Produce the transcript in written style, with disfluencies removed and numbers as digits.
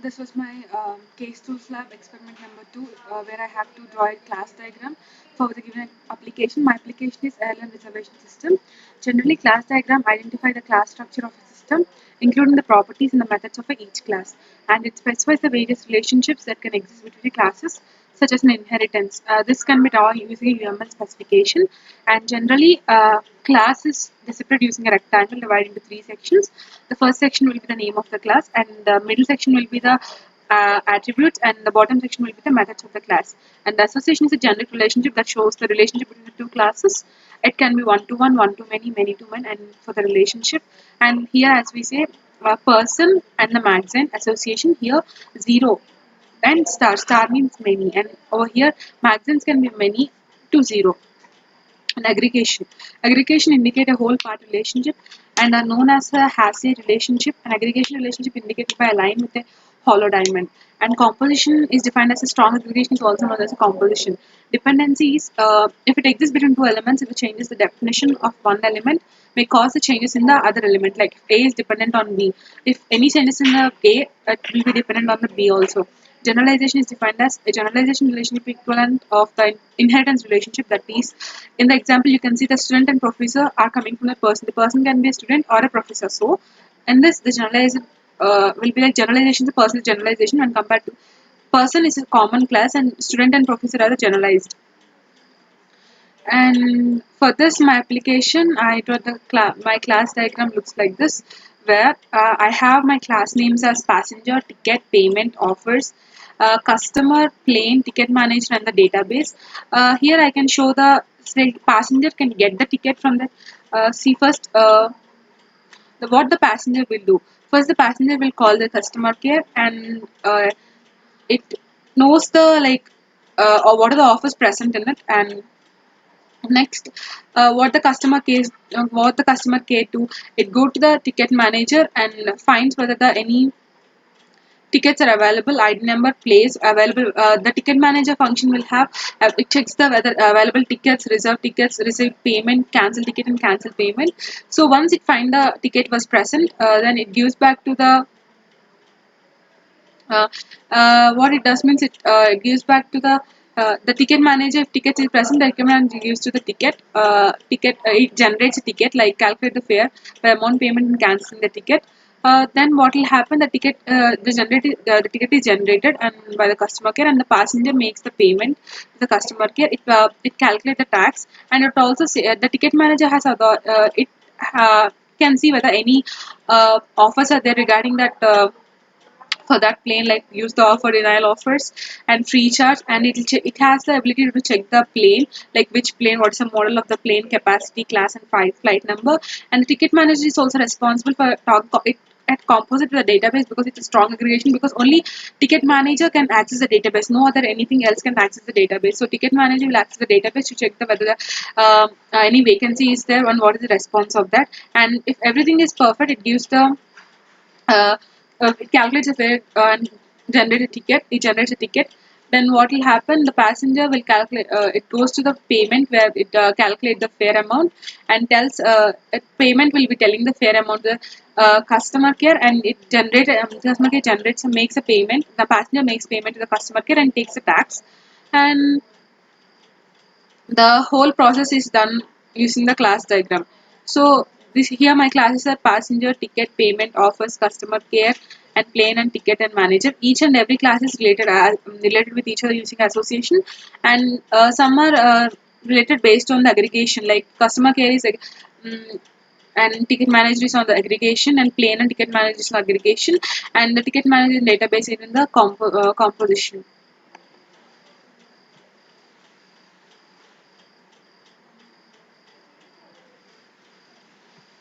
This was my case tools lab experiment number 2, where I have to draw a class diagram for the given application. My application is airline reservation system. Generally, class diagram identify the class structure of a system, including the properties and the methods of each class, and it specifies the various relationships that can exist between the classes, such as an inheritance. This can be drawn using a UML specification, and generally, class is displayed using a rectangle divided into 3 sections. The first section will be the name of the class, and the middle section will be the attributes, and the bottom section will be the methods of the class. And the association is a generic relationship that shows the relationship between the two classes. It can be one to one, one to many to one, and for the relationship. And here, as we say, person and the magazine association here 0 and star means many, and over here magazines can be many to 0. And aggregation indicate a whole part relationship and are known as a Hasse relationship. An aggregation relationship indicated by a line with a hollow diamond. And composition is defined as a strong aggregation is also known as a composition. Dependency is if it exists between two elements, if it changes the definition of one element may cause the changes in the other element. Like if A is dependent on B, if any changes in the A, it will be dependent on the B also. Generalization is defined as a generalization relationship equivalent of the inheritance relationship. That is, in the example, you can see the student and professor are coming from the person. The person can be a student or a professor. So, in this, the generalization will be like generalization, the personal generalization, when compared to person is a common class and student and professor are the generalized. And for this, my application, I draw the my class diagram looks like this, where I have my class names as passenger, ticket, payment, offers, customer, plane, ticket manager, and the database. Here I can show the say passenger can get the ticket from the see first what the passenger will do. First, the passenger will call the customer care, and it knows the like or what are the offers present in it. And next, what the customer care do, it go to the ticket manager and finds whether the any tickets are available, ID number, place available. The ticket manager function will have it checks the whether available tickets, receive payment, cancel ticket, and cancel payment. So once it find the ticket was present, then it gives back to what it does means it gives back to the ticket manager. If ticket is present, the ticket manager gives to the ticket it generates a ticket like calculate the fare by amount payment and canceling the ticket. Then what will happen, the ticket is generated and by the customer care, and the passenger makes the payment to the customer care. It calculates the tax, and it also say the ticket manager has it can see whether any offers are there regarding that for that plane, like use the offer, denial offers, and free charge. And it has the ability to check the plane, like which plane, what's the model of the plane, capacity, class, and flight number. And the ticket manager is also responsible for it at composite to the database, because it's a strong aggregation, because only ticket manager can access the database, no other anything else can access the database. So ticket manager will access the database to check the whether any vacancy is there and what is the response of that. And if everything is perfect, it gives the uh, it calculates a fare and generate a ticket. It generates a ticket. Then what will happen? The passenger will calculate. It goes to the payment where it calculates the fare amount and tells payment will be telling the fare amount the customer care, and it generates customer care generates makes a payment. The passenger makes payment to the customer care and takes the tax, and the whole process is done using the class diagram. So this here my classes are passenger, ticket, payment, offers, customer care, and plane and ticket and manager. Each and every class is related with each other using association, and some are related based on the aggregation. Like customer care is um, and ticket manager is on the aggregation, and plane and ticket manager is on aggregation, and the ticket manager database is in the composition.